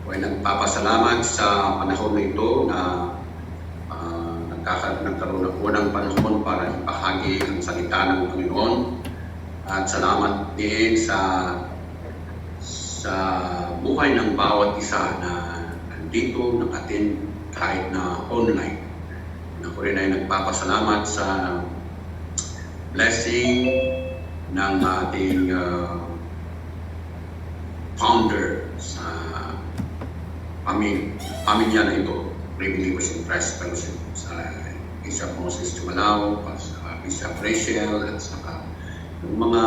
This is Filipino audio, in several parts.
Ay nagpapasalamat sa panahon na ito na nagkaroon ako ng panahon para ipahagi ang salita ng Panginoon. At salamat din sa buhay ng bawat isa na nandito, nakatin kahit na online. Ako rin ay nagpapasalamat sa blessing ng ating founder sa pamilya na ito, Believers in Christ Fellowship, sa Bishop Moses Tumalao, sa Bishop Rachel, at saka yung mga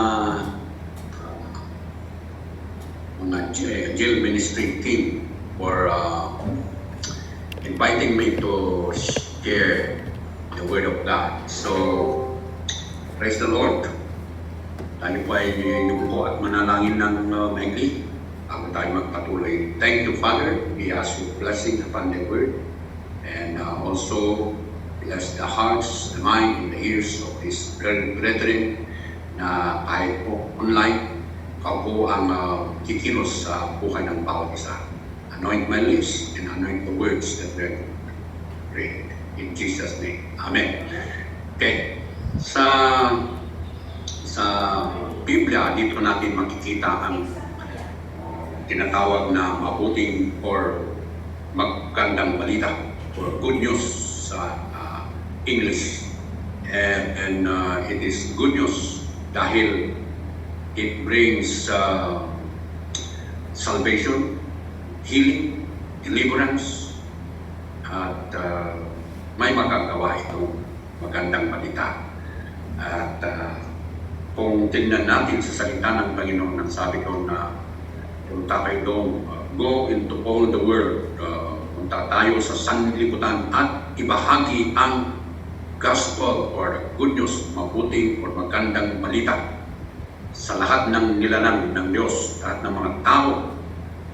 jail ministry team for inviting me to share the Word of God. So, praise the Lord. Tayo po ay yumuko at manalangin ng maigli bago tayo magpatuloy. Thank you, Father. We ask your blessing upon the Word, and also bless the hearts, the mind, and the ears of these brethren na kahit po online, ikaw po ang kikilos sa buhay ng bawat isa. Anoint my lips and anoint the words that we pray. In Jesus' name. Amen. Okay. Sa Biblia, dito natin makikita ang tinatawag na mabuting or magandang balita or good news sa English. And it is good news dahil it brings salvation, healing, deliverance, at may magagawa itong magandang balita. At kung tingnan natin sa salita ng Panginoon, ang sabi ko na punta kayo doon, go into all the world, punta tayo sa sanlibutan at ibahagi ang gospel or good news, mabuting or magandang balita sa lahat ng nilalang ng Diyos at ng mga tao,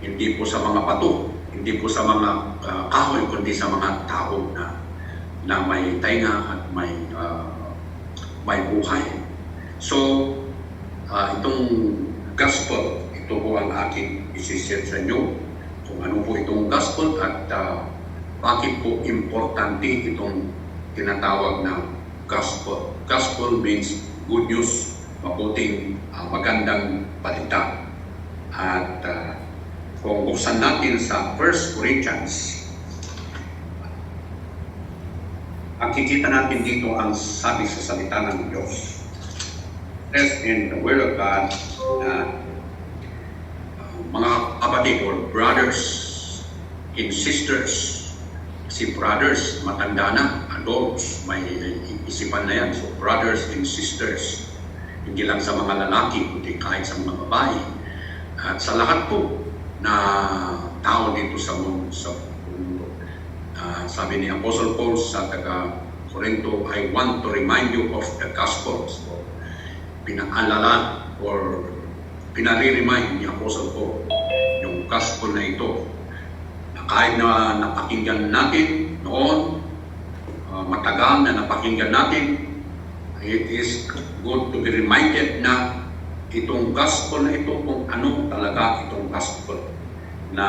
hindi po sa mga pato, hindi po sa mga kahoy, kundi sa mga tao na may tainga at may buhay. So, itong gospel, ito po ang aking isishare sa inyo kung ano po itong gospel at bakit po importante itong tinatawag na gospel. Gospel means good news, mabuting, magandang balita. At kung buksan natin sa 1 Corinthians, ang kikita natin dito ang sabi sa salita ng Diyos. Rest in the Word of God na mga kapatid or brothers and sisters. Si brothers, matanda na, adults, may isipan na yan. So brothers and sisters, hindi lang sa mga lalaki, kundi kahit sa mga babae. At sa lahat po na tao dito sa mundo. Sabi ni Apostle Paul sa taga-Corinto, I want to remind you of the gospel. So, pinaalala or pinare-remind ni Apostle Paul yung gospel na ito. Na kahit na napakinggan natin noon, matagal na napakinggan natin, it is good to be reminded na itong gospel na ito, kung ano talaga itong gospel na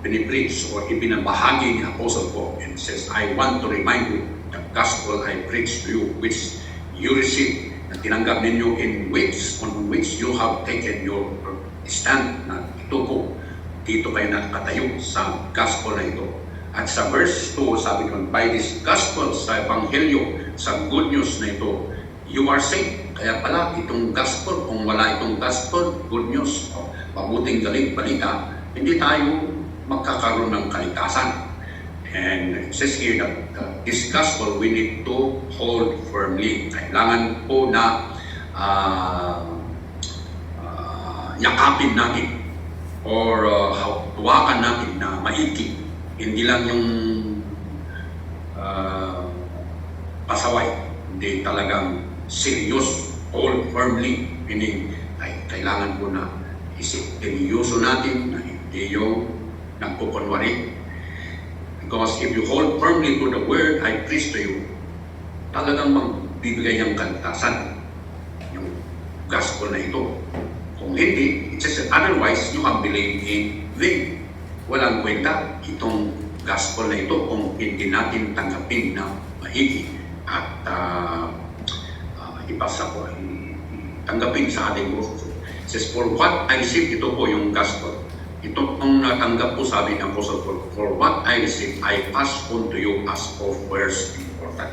pinipreach o ibinabahagi ni Apostle Paul. And says, I want to remind you the gospel I preach to you, which you receive, na tinanggap ninyo on which you have taken your stand, na ito po, dito kayo nakatayo sa gospel na ito. At sa verse 2, sabi ko, by this gospel, sa ebanghelyo, sa good news na ito, you are saved. Kaya pala, itong gospel, kung wala itong gospel, good news, o mabuting galing balita, hindi tayo magkakaroon ng kaligtasan. And it says here that this gospel we need to hold firmly. Kailangan po na yakapin natin or tuwakan natin na maigi. Hindi lang yung pasaway, hindi talagang serious, hold firmly, meaning kailangan po na seryoso natin na hindi yung nagpukunwari. Because if you hold firmly to the word I preach to you, talagang magbibigay ng kaligtasan yung gospel na ito. Kung hindi, it says that otherwise you have believed in vain. walang kwenta itong gospel na ito kung hindi natin tanggapin na maigi at ipasa po, tanggapin sa ating puso. It says, for what I received, ito po yung gospel. Ito ang natanggap po, sabi ng Apostle Paul, for what I received, I pass on to you as of first important.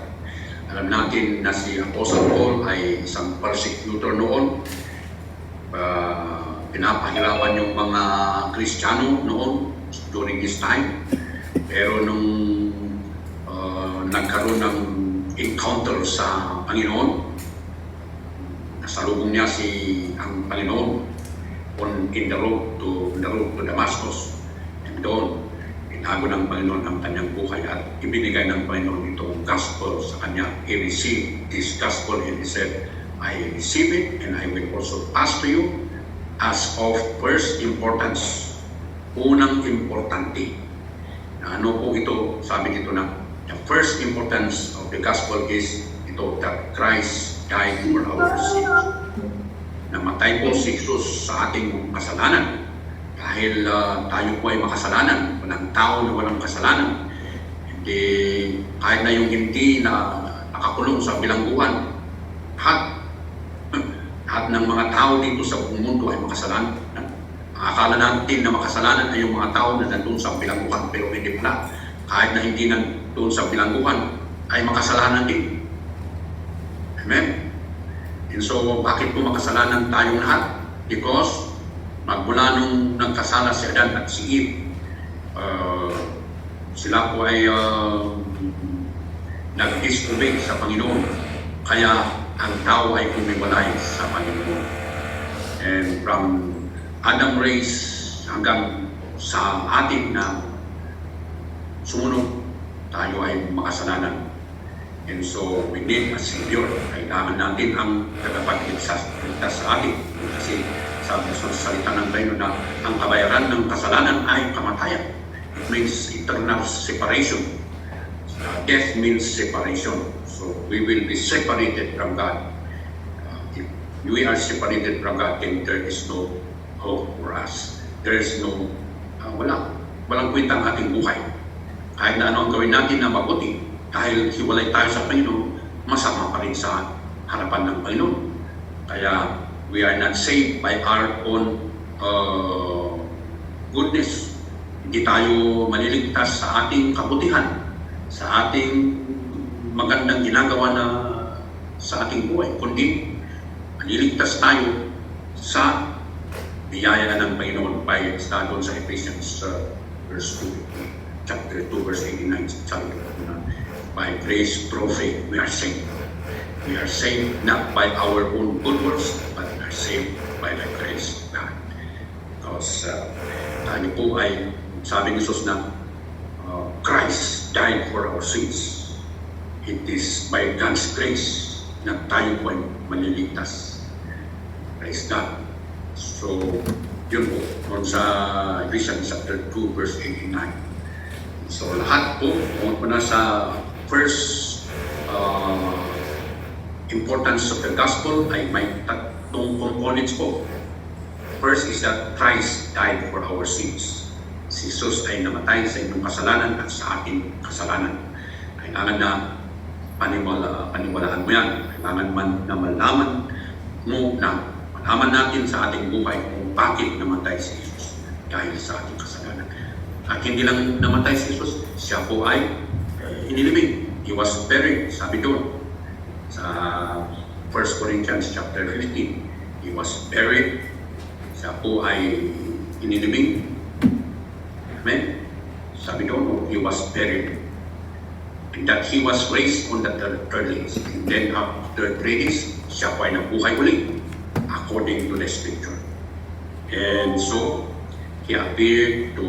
Alam natin na si Apostle Paul ay isang persecutor noon. Pinapahirapan yung mga Kristiyano noon during this time. Pero nung nagkaroon ng encounter sa Panginoon, nasalubong niya ang Panginoon in the road to Damascus. And doon, itago ng Panginoon ang kanyang buhay at ibinigay ng Panginoon itong gospel sa kanya. He received this gospel and he said, I receive it and I will also pass to you as of first importance. Unang importante. Ano po ito? Sabi dito na, the first importance of the gospel is ito, that Christ died for our sins. Namatay po si Jesus sa ating kasalanan. Dahil tayo po ay makasalanan. Walang tao na walang kasalanan. Hindi, kahit na yung hindi na nakakulong sa bilangguan, lahat ng mga tao dito sa buong mundo ay makasalanan. Akala natin na makasalanan ay yung mga tao na nandun sa bilangguan, pero hindi pala. Kahit na hindi nandun sa bilangguan, ay makasalanan din. Amen? And so, bakit po makasalanan tayong lahat? Because, magmula nung nagkasala si Adan at si Eve, sila po ay nag-disobey sa Panginoon. Kaya, ang tao ay kumiwalay sa Panginoon. And from Adam race hanggang sa atin na sumunod, tayo ay makasalanan. And so, we need a Savior. Kailangan natin ang tagapagligtas sa atin. Kasi sabi sa salita ng Panginoon na ang kabayaran ng kasalanan ay kamatayan. It means eternal separation. Death means separation. So, we will be separated from God. If we are separated from God, then there is no hope for us. There is no, walang kwenta ang ating buhay. Kahit na ano ang gawin natin na mabuti, dahil hiwalay tayo sa Panginoon, masama pa rin sa harapan ng Panginoon. Kaya, we are not saved by our own goodness. Hindi tayo maliligtas sa ating kabutihan, sa ating magandang ginagawa na sa ating buhay, kundi maliligtas tayo sa biyaya ng Panginoon by doon sa Ephesians verse 2, chapter 2, verse 89, sabi ko na, by grace through faith, we are saved. We are saved not by our own good works, but we are saved by the grace of God. Because tayo po ay, sabi ni Jesus na, Christ died for our sins. It is by God's grace na tayo po ay maliligtas. Praise God. So, yun po, kung sa Ephesians chapter 2, verse 89. So, lahat po, kung po na sa first importance of the gospel ay may tatlong components po. First is that Christ died for our sins. Si Jesus ay namatay sa inyong kasalanan at sa ating kasalanan. Kailangan na paniwalaan mo yan. Kailangan man na malaman mo na malaman natin sa ating buhay kung bakit namatay si Jesus dahil sa ating kasalanan. At hindi lang namatay si Jesus, siya po ay inilibing. He was buried, sabi doon sa 1 Corinthians chapter 15. He was buried. Siya po ay inilibing. Amen? Sabi doon, he was buried. And that he was raised on the third day. And then after 3 days, siya po ay nabuhay ulit according to the scripture. And so, he appeared to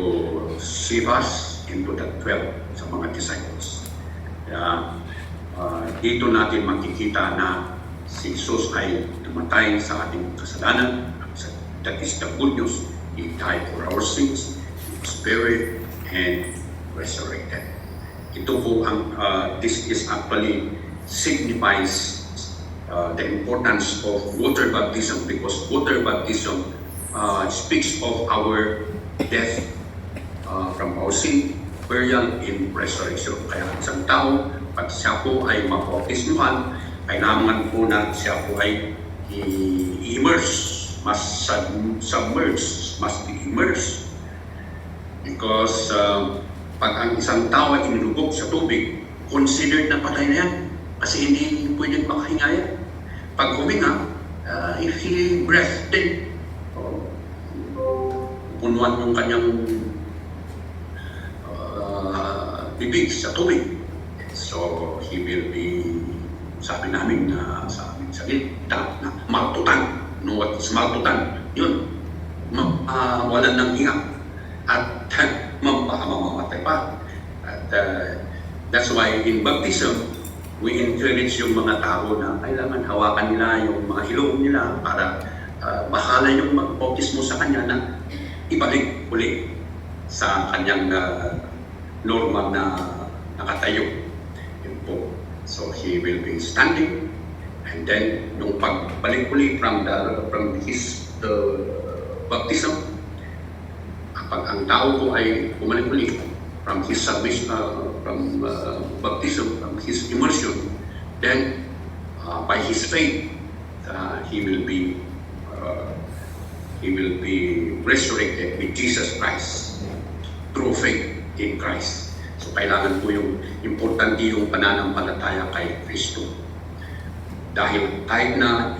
Cephas and to the 12 sa mga disciples. Kaya dito natin makikita na si Jesus ay tumatay sa ating kasalanan. That is the good news. He died for our sins. He was buried and resurrected. Ito po ang, this is actually signifies the importance of water baptism, because water baptism speaks of our death our sin, burial, and resurrection. Kaya isang tao, pag siya po ay mabautismuhan, kailangan po na siya po ay i-immerse, must submerge, must be immersed. Because pag ang isang tao ay inilubog sa tubig, considered na patay na yan. Kasi hindi pwedeng makahinga yan. Pag huminga, if he breathed in, punuan yung kanyang bibig sa tubig. So, he will be, sabi namin na sa aming salita, na maltutan. No, what is maltutan? Yun, walan ng hinga. At mamamatay pa. At that's why in baptism, we encourage yung mga tao na kailangan hawakan nila yung mga ilong nila para bahala yung mag-bautismo sa kanya na ibalik uli sa kanyang normal na nakatayo. Yun po. So he will be standing, and then nung pagbalik uli from his baptism, kapag ang tao po ay bumalik uli from his salvation, from baptism, from his immersion, then by his faith, he will be resurrected with Jesus Christ through faith in Christ. So kailangan po yung importante yung pananampalataya kay Kristo. Dahil kahit na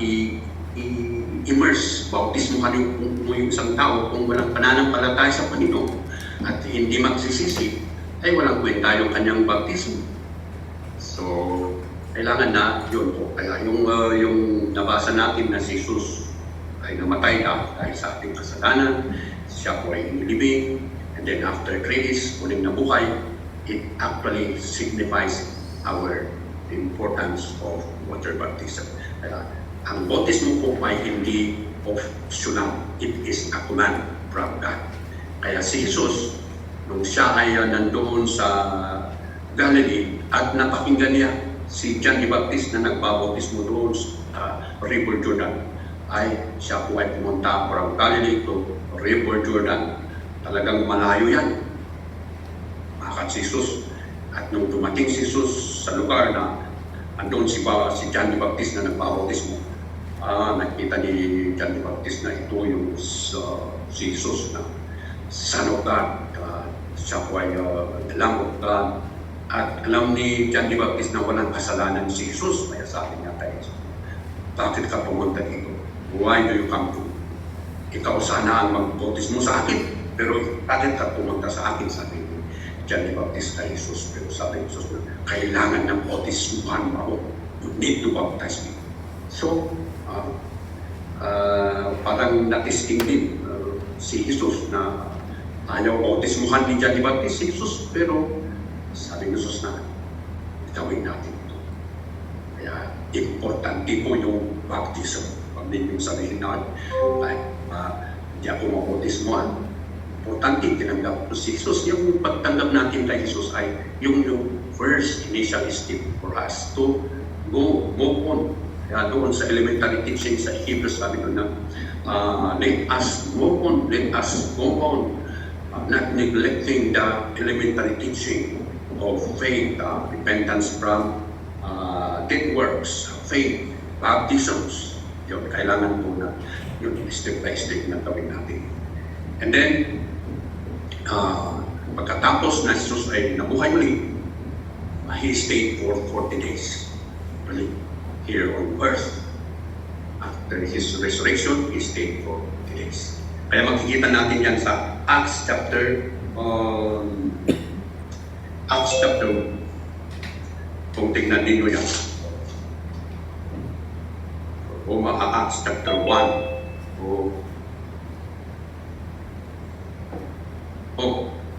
immerse, bautismo ka yung isang tao kung walang pananampalataya sa Panginoon at hindi magsisisi, ay walang kwenta yung kanyang bautismo. So, kailangan na yun po. Kaya yung nabasa natin na si Jesus ay namatay dahil sa ating kasalanan, siya po ay inilibing, and then after 3 days, muling nabuhay, it actually signifies the importance of water baptism. Kaya, ang bautismo po ay hindi optional. It is a command from God. Kaya si Jesus, nung siya ay nandoon sa Galilee at napakinggan niya si John the Baptist na nagbabautismo doon sa River Jordan, ay siya po ay pumunta from Galilee to River Jordan. Talagang malayo yan. Makat si Jesus. At nung dumating si Jesus sa lugar na andun si John the Baptist na nagbabautismo, nakita ni John the Baptist na ito yung si Jesus na Son of God. Siya po ay the Lamb of God. At alam ni John the Baptist na walang kasalanan si Jesus. Kaya sabi niya tayo, bakit ka pumunta dito? Why do you come to? Ikaw sana ang mag-bautismo sa akin. Pero bakit ka pumunta sa akin? Sabi ni John the Baptist kay Jesus. Pero sabi ni Jesus, kailangan ng bautismuhan mo ako. You need to baptize me. So, parang natisting din si Jesus na ayaw bautismuhan ni John the Baptist si Jesus, pero sabi ni Jesus na gawin natin ito. Kaya importante po yung baptism. Pag din yung sabihin na hindi ako mabautismuhan, importante tinanggap ko si Jesus. Yung pagtanggap natin kay Jesus ay yung first initial step for us to move on. Kaya doon sa elementary teaching sa Hebrews, sabi ko na let us move on, let us go on, not neglecting the elementary teaching of faith, repentance from dead works, faith, baptisms. Yun, kailangan po na yun, step by step na gawin natin. And then, pagkatapos na Jesus ay nabuhay ulit, he stayed for 40 days. Really, here on earth. After his resurrection, he stayed for 40 days. Kaya makikita natin yan sa Acts chapter kung tingnan ninyo yan. O Acts chapter 1.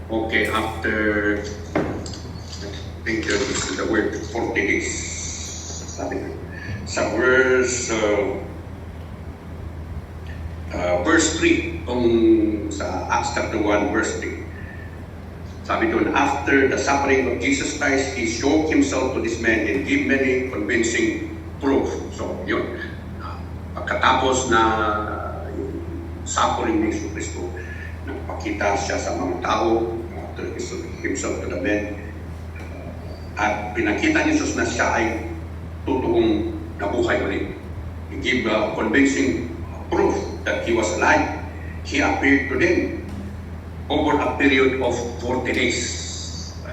Okay, after, I think this is the word 40 days. Sabi ko. Sa verse 3, kung sa Acts chapter 1, verse 3. Sabi doon, after the suffering of Jesus Christ, He showed Himself to this man and gave many convincing proof. So, yun. Pagkatapos na yung suffering ni Jesus Cristo, nagpakita siya sa mga tao, after himself to the bed. At pinakita ni Jesus na siya ay totoong nabuhay ulit. He gave convincing proof that he was alive. He appeared to them over a period of 40 days.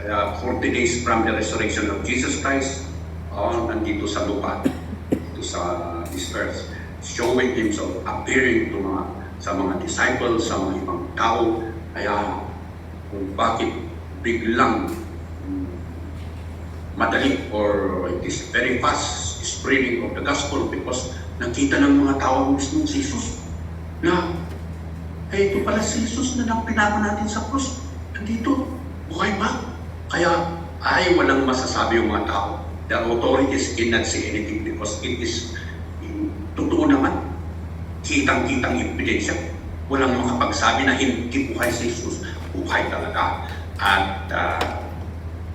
40 days from the resurrection of Jesus Christ nandito sa lupa, dito sa this earth, showing himself, appearing to sa mga disciples, sa mga ibang tao. Kaya kung bakit biglang madali or it is very fast spreading of the gospel, because nakita ng mga tao mismo si Jesus na ito pala si Jesus na pinako natin sa krus, nandito, buhay pa. Kaya ay walang masasabi yung mga tao. The authorities cannot say anything because it is totoo naman. Kitang-kitang ebidensya. Walang makapagsabi na hindi buhay si Jesus. Buhay talaga. At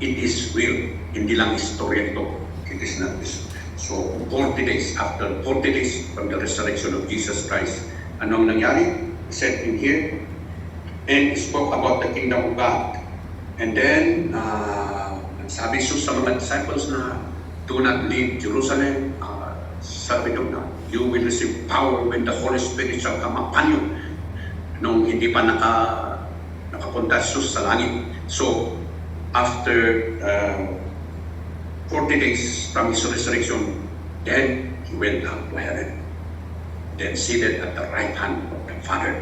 it is real. Hindi lang istorya ito. It is not this. So 40 days, after 40 days from the resurrection of Jesus Christ, anong nangyari? He said in here, and spoke about the kingdom of God. And then, sabi Jesus sa mga disciples na do not leave Jerusalem. Sabi doon na, you will receive power when the Holy Spirit shall come upon you. Nung hindi pa nakapunta Jesus sa langit. So, after 40 days from his resurrection, then he went down to heaven. Then seated at the right hand of the Father.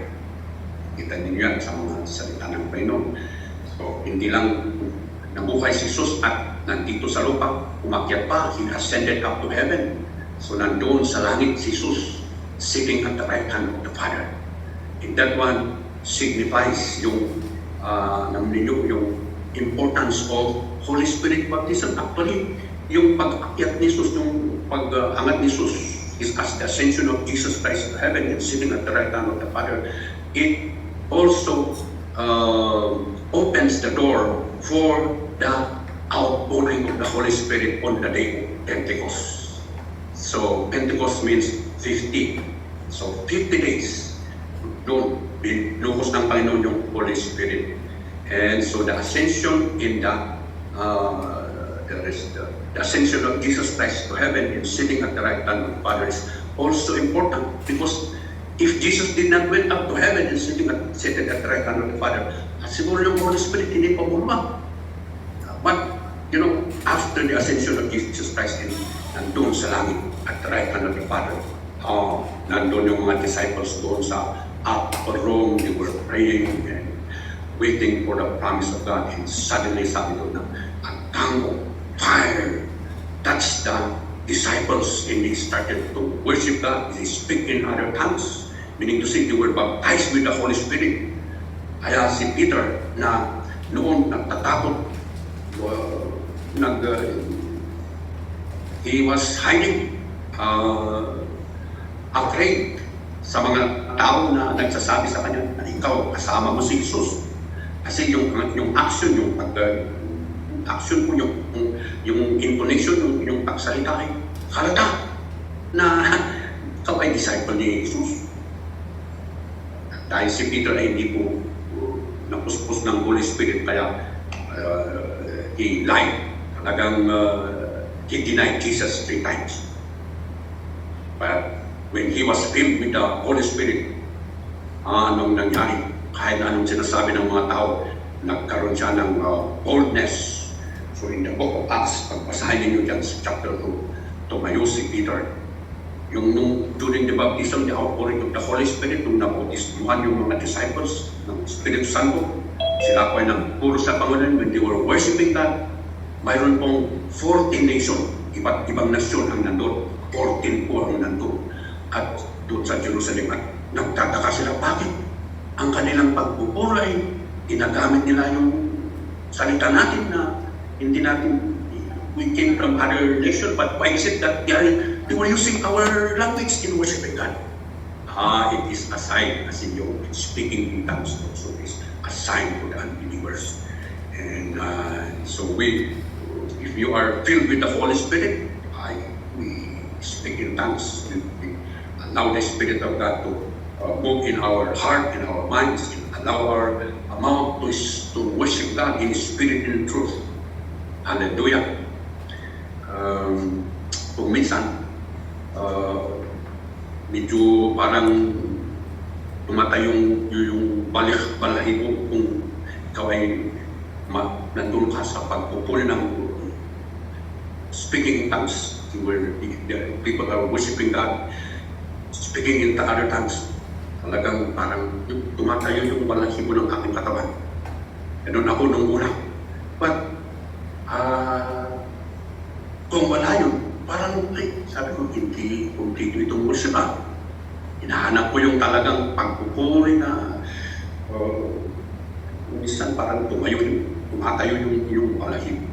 Kita ninyo yan sa mga salita ng Panginoon. So, hindi lang nabuhay si Jesus at nandito sa lupa, umakyat pa, he ascended up to heaven. So, nandoon sa langit si Jesus, sitting at the right hand of the Father. And that one signifies yung yung importance of Holy Spirit baptism. Actually, yung pag-akyat ni Jesus, yung pag-angat ni Jesus is as the ascension of Jesus Christ to heaven and sitting at the right hand of the Father. It also opens the door for the outpouring of the Holy Spirit on the day of Pentecost. So, Pentecost means 50. So, 50 days, doon, binuhos ng Panginoon yung Holy Spirit. And so, the ascension in the ascension of Jesus Christ to heaven and sitting at the right hand of the Father is also important, because if Jesus did not went up to heaven and seated at the right hand of the Father, siguro yung Holy Spirit hindi pa bumaba. But, after the ascension of Jesus Christ and nandun sa langit at the right hand of the Father, nandun yung mga disciples doon sa upper room, they were praying and waiting for the promise of God. And suddenly, sabi doon na, ang tango, fire, touched the disciples and they started to worship God. They speak in other tongues. Meaning to say, they were baptized with the Holy Spirit. Kaya si Peter na noon nagtatakot, he was hiding, afraid sa mga tao na nagsasabi sa kanya na ikaw, kasama mo si Jesus. Kasi yung action, yung action mo, yung intonation, yung pagsalita ay halata na ikaw ay disciple ni Jesus. Dahil si Peter ay hindi po napuspos ng Holy Spirit, kaya he lied. Talagang he denied Jesus 3 times. But when he was filled with the Holy Spirit, anong nangyari? Kahit anong sinasabi ng mga tao, nagkaroon siya ng boldness. So in the book of Acts, pagbasahin ninyo dyan sa chapter 2, tumayo si Peter. During the baptism, the outpouring of the Holy Spirit, nung nabautismuhan yung mga disciples ng Espiritu Santo, sila po ay nagpuro sa Panginoon when they were worshiping God. Mayroon pong 14 nation, iba't ibang nasyon ang nandun. 14 po ang nandun. At doon sa Jerusalem, at nagtataka sila, bakit ang kanilang pagpupuro ay ginagamit nila yung salita natin na hindi natin, we came from other nation, but why is it that they were using our language in worshiping God? It is a sign, as in yung speaking in tongues also is a sign to the unbelievers. And so if you are filled with the Holy Spirit, we speak in tongues, we allow the Spirit of God to move in our heart, in our minds, and allow our mouth to worship God in spirit and truth. Hallelujah. Kung minsan, medyo parang tumatay yung balahibo kung ikaw ay nandun ka sa pagpupuli ng speaking in tongues. The people are worshiping God, speaking in the other tongues. Talagang parang tumatayo yung balahibo ng aking katawan. Ganun ako nung una. But, kung wala yun, parang, sabi ko, hindi kompleto itong worship. Hinahanap ko yung talagang pagpupuri na minsan parang tumatayo yung balahibo.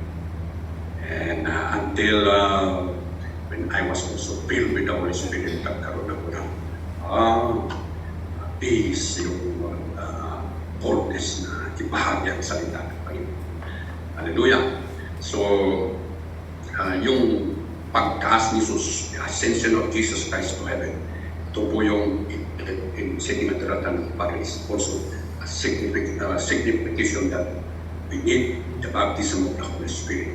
And until when I was also filled with the Holy Spirit, nagkaroon ako ng peace, yung boldness na ibahagi ang salita ng Panginoon. Hallelujah! So, yung pagtaas ni Jesus, the ascension of Jesus Christ to heaven, ito po yung in 2 Timothy is also a signification that we need the baptism of the Holy Spirit.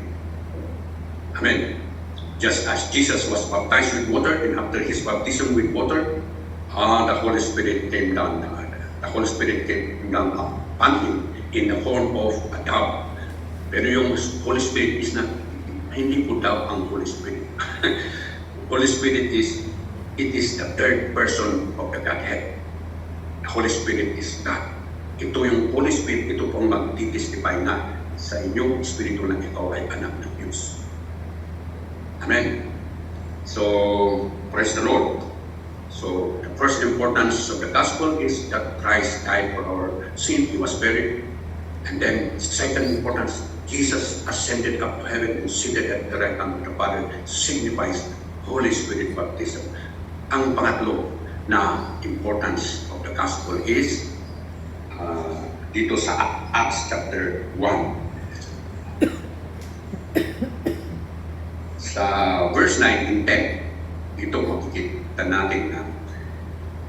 Amen. Just as Jesus was baptized with water, and after his baptism with water, the Holy Spirit came down. The Holy Spirit came down upon him in the form of a dove. Pero yung Holy Spirit is not, hindi po daw ang Holy Spirit. Holy Spirit is the third person of the Godhead. The Holy Spirit is God. Ito yung Holy Spirit, ito pong magtitestify na sa inyong espiritu na ikaw ay anak ng Diyos. Amen. So, praise the Lord. So, the first importance of the gospel is that Christ died for our sin. He was buried. And then, second importance, Jesus ascended up to heaven and seated at the right hand of the Father, signifies Holy Spirit baptism. Ang pangatlo na importance of the gospel is dito sa Acts chapter 1. Sa verse 9 and 10, ito makikita natin na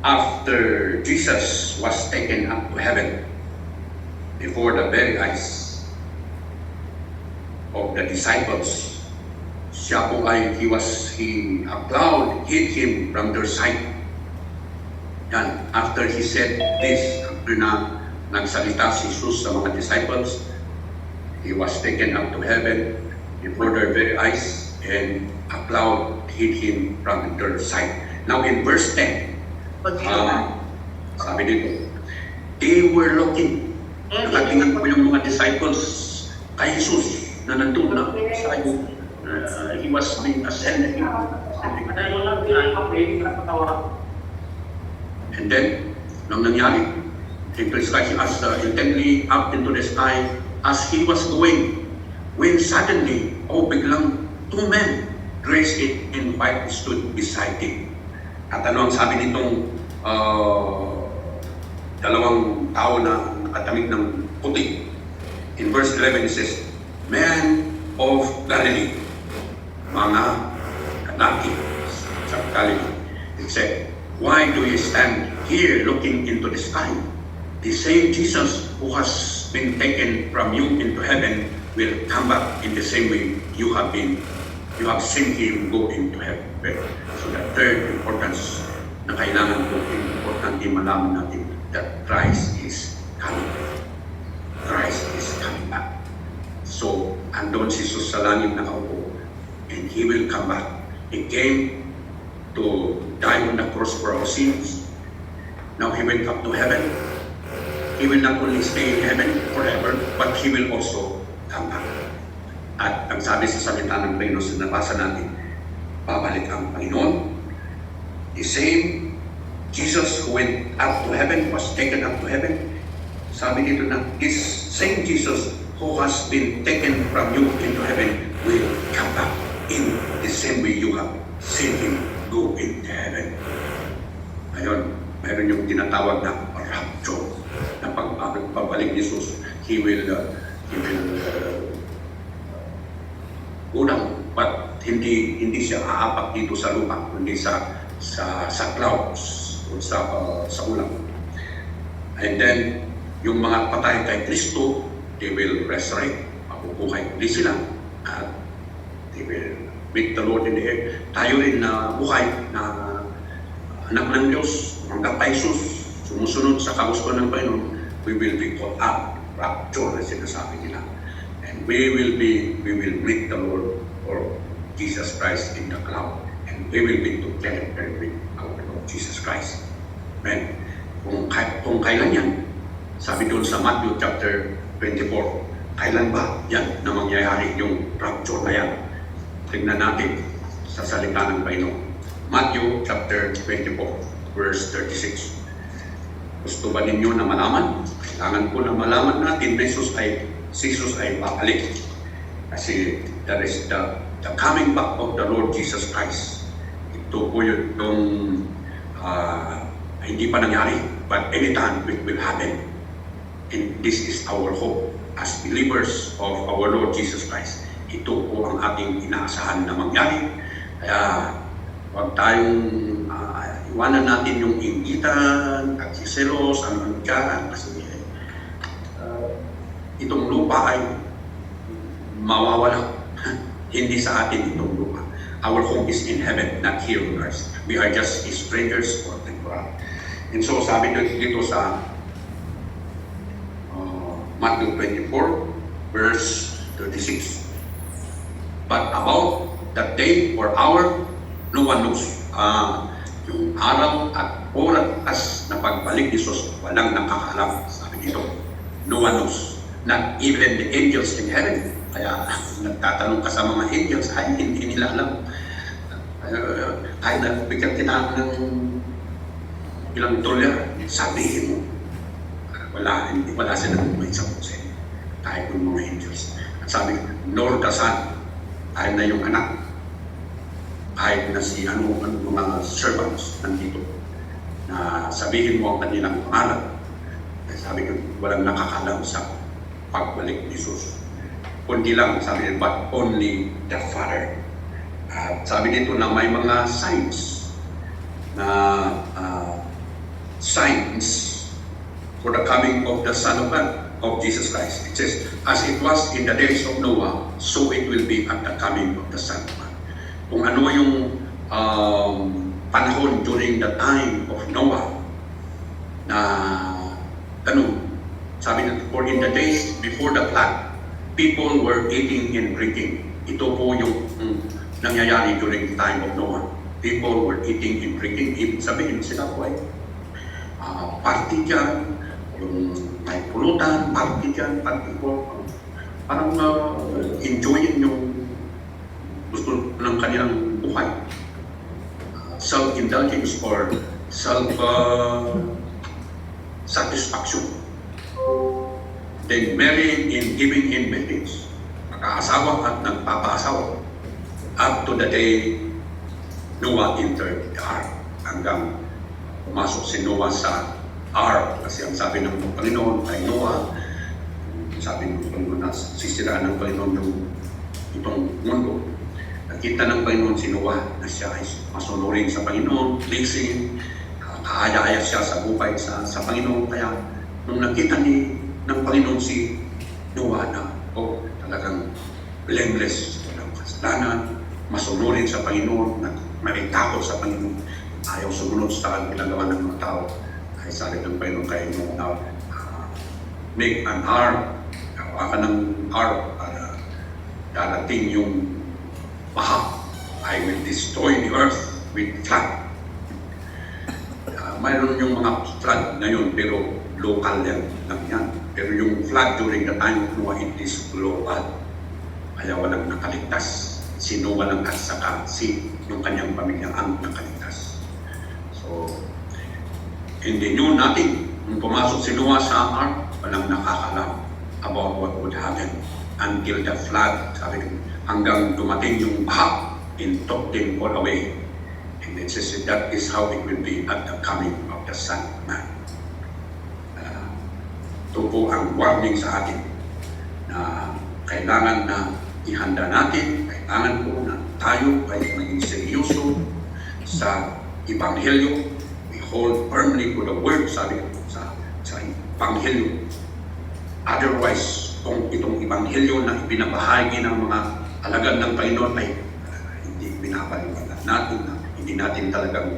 after Jesus was taken up to heaven before the very eyes of the disciples, siya po ay a cloud hid him from their sight. Yan, after he said this, after na nagsalita si Jesus sa mga disciples, he was taken up to heaven before their very eyes, and a cloud hid him from their sight. Now in verse 10, sabi dito, they were looking. Nakatingin po yung mga disciples kay Jesus na nandun na sa he was being ascended. And then, nang nangyari, he placed us intently up into the sky as he was going, when suddenly, biglang, two men dressed in white stood beside him. At ano ang sabi nitong dalawang tao na nakatamit ng puti? In verse 11 it says, "Men of Galilee," mga kanaki sa Galilee. It said, "Why do you stand here looking into the sky? The same Jesus who has been taken from you into heaven will come back in the same way you have seen him go into heaven." So the third importance na kailangan po, importante malaman natin that Christ is coming back. Christ is coming back. So, andon si Jesus sa langit na kaupo, and he will come back. He came to die on the cross for our sins. Now he went up to heaven. He will not only stay in heaven forever, but he will also come back. At ang sabi sa salita ng Panginoon sa nabasa natin, babalik ang Panginoon. The same Jesus who went up to heaven, was taken up to heaven. Sabi dito na, this same Jesus who has been taken from you into heaven will come back in the same way you have seen him go into heaven. Ngayon, mayroon yung tinatawag na rapture, na pagbabalik ni Jesus, he will go down, but hindi siya aapak dito sa lupa, kundi sa clouds o sa ulang. And then yung mga patay kay Kristo, they will resurrect. Mabubuhay ulit sila. At they will meet the Lord in the air. Tayo rin na buhay na anak ng Diyos, mga kapaisus, sumusunod sa kagustuhan ng Panginoon, we will be caught up, rapture na sinasabi nila. And we will meet the Lord or Jesus Christ in the cloud. And we will be together with our Lord Jesus Christ. Amen. Kung kailan yan, sabi doon sa Matthew chapter 24, kailan ba yan na mangyayari yung rapture na yan? Tignan natin sa salita ng Panginoon. Matthew chapter 24, verse 36. Gusto ba ninyo na malaman? Kailangan ko na malaman natin na Jesus ay babalik. Kasi that is the coming back of the Lord Jesus Christ. Ito po yung hindi pa nangyari, but anytime it will happen. And this is our hope as believers of our Lord Jesus Christ. Ito po ang ating inaasahan na mangyari. Kaya huwag tayong iwanan natin yung inggitan at siselos, ano dyan, kasi itong lupa ay mawawala. Hindi sa atin itong lupa. Our home is in heaven, not here on earth. We are just strangers or temporal. And so sabi dito sa Matthew 24, verse 36. But about that day or hour, no one knows. Yung araw at oras na pagbalik ni Jesus, walang nakakalam. Sabi dito, no one knows. Not even the angels in heaven. Kaya nagtatanong ka sa mga angels, ay hindi nila alam. Ay nabigyan kita ng ilang dolyar, sabihin mo. Wala silang may isang pusin. Kahit ng mga angels. At sabi, nor the son, kahit na yung anak, kahit na si mga servants nandito, na sabihin mo ang kanilang pangalan. Sabi ko, walang nakakalam sa pagbalik ni Jesus. Kundi lang, sabi niya, but only the Father. At sabi dito na may mga signs na signs for the coming of the Son of God, of Jesus Christ. It says, as it was in the days of Noah, so it will be at the coming of the Son of Man. Kung ano yung panahon during the time of Noah, na sabi na, for in the days before the flood, people were eating and drinking. Ito po yung nangyayari during the time of Noah. People were eating and drinking. Ibig sabihin sila po ay party dyan, yung may pulutan, party dyan, party po. Parang enjoying yung gusto ng kanilang buhay. Self-indulgence or self-satisfaction. Then marrying and giving in marriage. Nag-aasawa at nagpapaasawa. Up to the day Noah entered the ark. Hanggang pumasok si Noah sa ark. Kasi ang sabi ng Panginoon kay Noah, sabi ng Panginoon na sisiraan ng Panginoon itong mundo. Nakita ng Panginoon si Noah na siya ay masunurin sa Panginoon, pleasing, kaaya-aya siya sa buhay sa Panginoon. Kaya nung nakita ng Panginoon si Noah na talagang blameless, walang kasalanan, masunurin sa Panoon, may takot sa Panginoon, ayaw sumunod sa ginagawa ng mga tao, ay sabi ng Panginoon kay Noah, make an ark, gawa ka ng ark para darating yung baha. I will destroy the earth with flood. Mayroon yung mga flood ngayon, pero local lang yan. Pero yung flood during the time of Noah, it is global. Kaya walang nakaligtas. Si Noah lang at saka yung kanyang pamilya ang nakaligtas. So, hindi nyo natin, nung pumasok si Noah sa ark, walang nakakalam about what would happen until the flood, sabi hanggang dumating yung baha and took them all away. And it says that is how it will be at the coming of the Son of Man. Ito po ang warning sa atin na kailangan na ihanda natin, kailangan po na tayo ay maging seryoso sa Ebanghelyo. We hold firmly to the word, sabi ko sa Ebanghelyo. Otherwise, kung itong Ebanghelyo na ibinabahagi ng mga alagad ng Panginoon ay hindi pinapaliwanag natin, na hindi natin talagang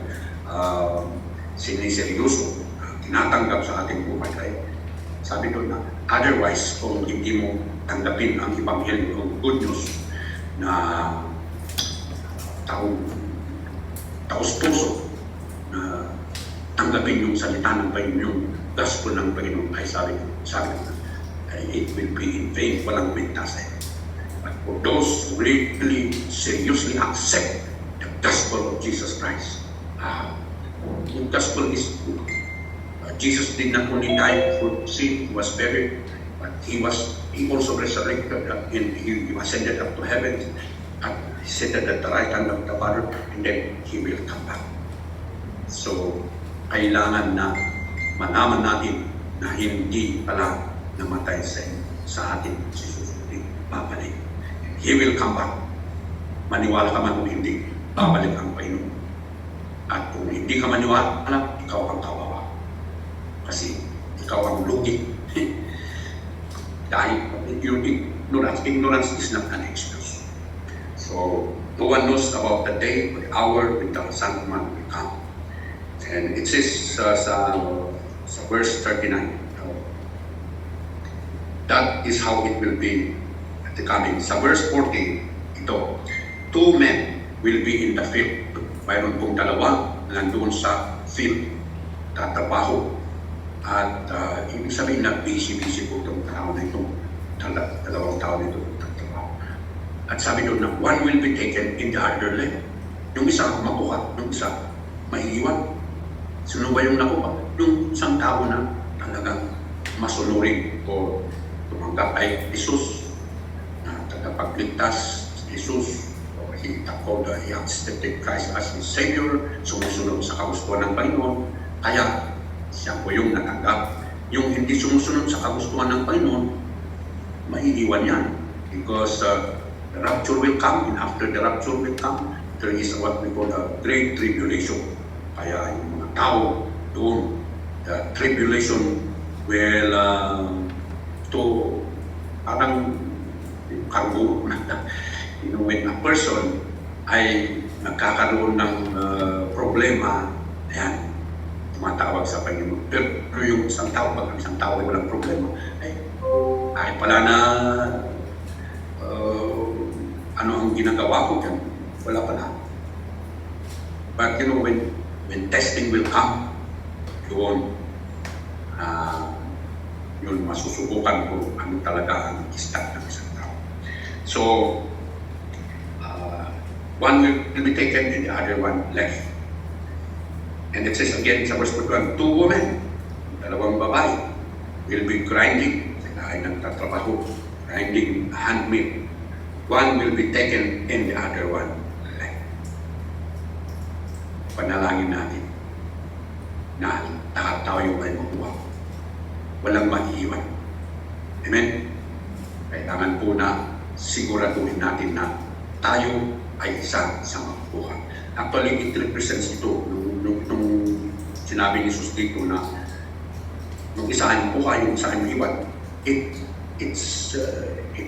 siniseryoso, tinatanggap sa ating buhay. Kaya sabi doon na otherwise, kung hindi mo tanggapin ang Ebanghelyo, ang good news na taos-puso na tanggapin yung salita ng Panginoon, yung gospel ng Panginoon, ay sabi it will be in vain, walang kwintas. But for those who really seriously accept the gospel of Jesus Christ, the gospel is Jesus did not only die for sin, he was buried, but he also resurrected and he ascended up to heaven, and he seated at the right hand of the Father, and then he will come back. So, kailangan na malaman natin na hindi pala namatay sa atin si Jesus, hindi babalik. He will come back. Maniwala ka man o hindi, babalik ang Panginoon. At kung hindi ka maniwala, ikaw ang kawawa. Kasi ikaw ang lugi. Dahil your ignorance is not an excuse. So, no one knows about the day or the hour when the Son of Man will come. And it says sa verse 39, that is how it will be at the coming. Sa verse 40, ito, 2 men will be in the field. Mayroon pong dalawa na nandoon sa field, tatrabaho. At ibig sabihin na busy po itong tao na ito, dalawang tao na ito tatrabaho. At sabi doon na one will be taken in the other leg. Yung isa makuha, yung isa maiiwan. Sino ba yung nakuha? Yung isang tao na talagang masunurin o tumanggap ay Jesus, na tagapagligtas si Jesus, o he accepted Christ as his Savior, sumusunod sa kagustuhan ng Panginoon, kaya siya po yung natanggap. Yung hindi sumusunod sa kagustuhan ng Panginoon, maiiwan yan. Because the rapture will come, and after the rapture will come, there is what we call a great tribulation. Kaya yung mga tao doon, the tribulation will parang kargo na when a person ay nagkakaroon ng problema, ayan, tumatawag sa Panginoon. Pero yung isang tao, pag isang tao ay walang problema, ay pala na ano ang ginagawa ko dyan, wala pala. But you know, when testing will come, yun masusubukan ko ano talaga ang istat ng isang tao. So, one will be taken and the other one left. And it says again sa verse 41, 2 women, dalawang babae, will be grinding, sila ay nagtatrabaho, grinding handmill. One will be taken and the other one left. Panalangin natin na lahat tayo ay makuha. Walang maiiwan. Amen? Kailangan po na siguraduhin natin na tayo ay isa sa makukuha. Actually, it represents ito. Nung sinabi ni Jesus dito na nung isa ay makuha, yung isa ay maiwan, it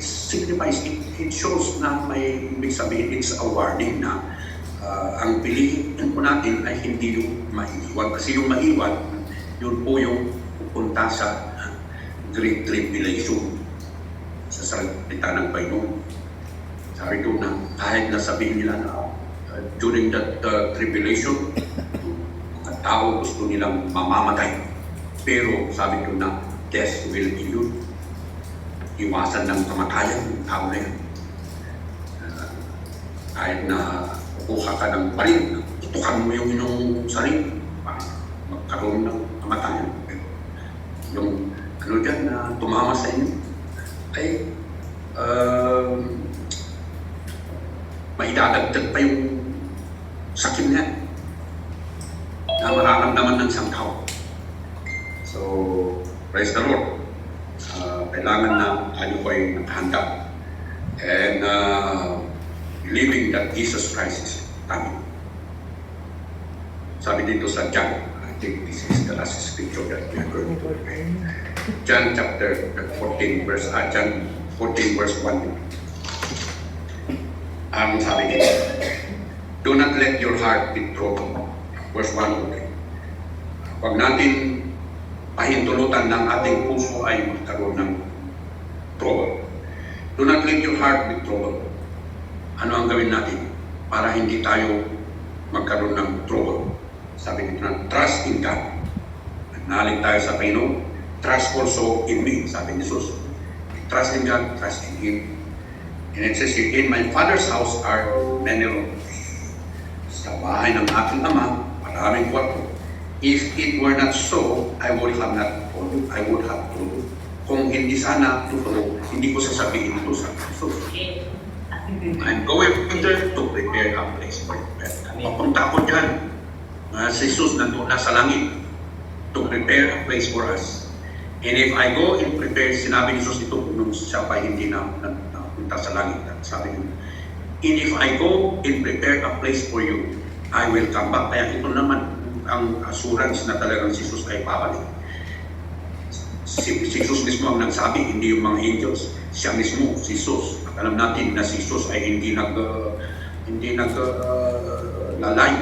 signifies, it shows na may ibig sabihin, it's a warning na ang piliin po natin ay hindi yung maiiwan. Kasi yung maiiwan, yun po yung pupunta sa great tribulation sa salita ng Panginoon. Sabi doon na kahit na sabihin nila na during that tribulation, mga tao gusto nilang mamamatay. Pero sabi doon na death will elude. Iwasan ng kamatayan ng tao na yan. Kahit na kukuha ka ng baril, tutukan mo yung inyong sarili para magkaroon ng kamatayan. Yung ano dyan na tumama sa inyo ay maidadagdag pa yung sakit niya na mararamdaman ng isang tao. So, praise the Lord. Kailangan na tayo po ay nakahanda and believing that Jesus Christ is coming. Sabi dito sa John, I think this is the last scripture that we are going to read. John chapter 14 verse John 14 verse 1. Ang sabi dito, do not let your heart be troubled. Verse 1 to 3. Huwag natin pahintulutan ng ating puso ay magkaroon ng trouble. Do not let your heart be troubled. Ano ang gawin natin para hindi tayo magkaroon ng trouble? Sabi dito na, trust in God. Nagnalig tayo sa Panginoon. Trust also in me, sabi ni Jesus. Trust in God, trust in Him. And it says here, in my Father's house are many rooms. Sa bahay ng aking Ama, maraming kwarto. If it were not so, I would have not told you. I would have told you. Kung hindi sana totoo, hindi ko sasabihin ito sa Jesus. I'm going there to prepare a place for you. Papunta ko dyan. Si Jesus nandun na sa langit to prepare a place for us. And if I go and prepare, sinabi ni Jesus ito nung siya pa hindi na punta sa langit. Sabi niya, and if I go and prepare a place for you, I will come back. Kaya ito naman ang assurance na talagang si Jesus ay babalik. Si Jesus mismo ang nagsabi, hindi yung mga angels. Siya mismo, si Jesus. At alam natin na si Jesus ay hindi lalay,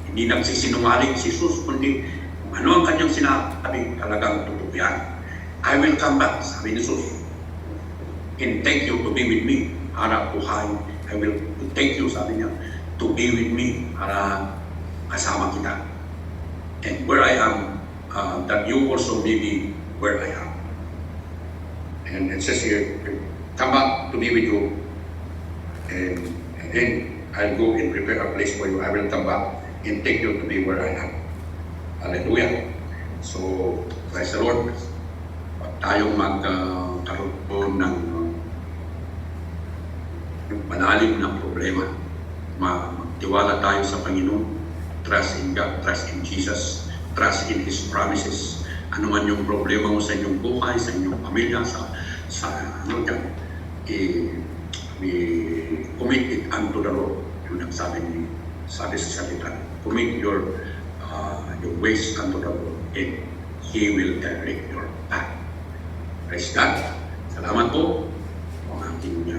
hindi nagsisinungaling si Jesus, kundi kung ano ang kanyang sinabi, talagang totoo yan. I will come back, sabi ni Jesus, and take you to be with me, para buhay. I will take you, sabi niya, to be with me, para kasama kita. And where I am, that you also may be where I am. And it says here, come back to be with you, and then I'll go and prepare a place for you. I will come back and take you to be where I am. Hallelujah. So, praise the Lord. Pag tayong magkaroon ng malalim na problema, magtiwala tayo sa Panginoon, trust in God, trust in Jesus, trust in His promises. Ano man yung problema mo sa inyong buhay, sa inyong pamilya, sa ano dyan, commit it unto the Lord. Yun ang sabi sa salita. Commit your ways unto the Lord, and He will direct your path. Praise God. Salamat po kung aking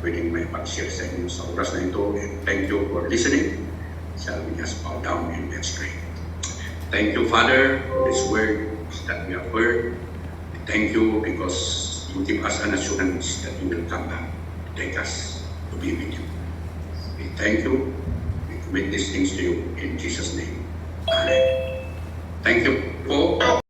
pwedeng may pag-share sa inyo sa oras na ito. And thank you for listening. Shall we just bow down and let's pray. Thank you, Father, for this word that we have heard. Thank you because you give us an assurance that you will come back to take us to be with you. We thank you. We commit these things to you in Jesus' name. Amen. Thank you po.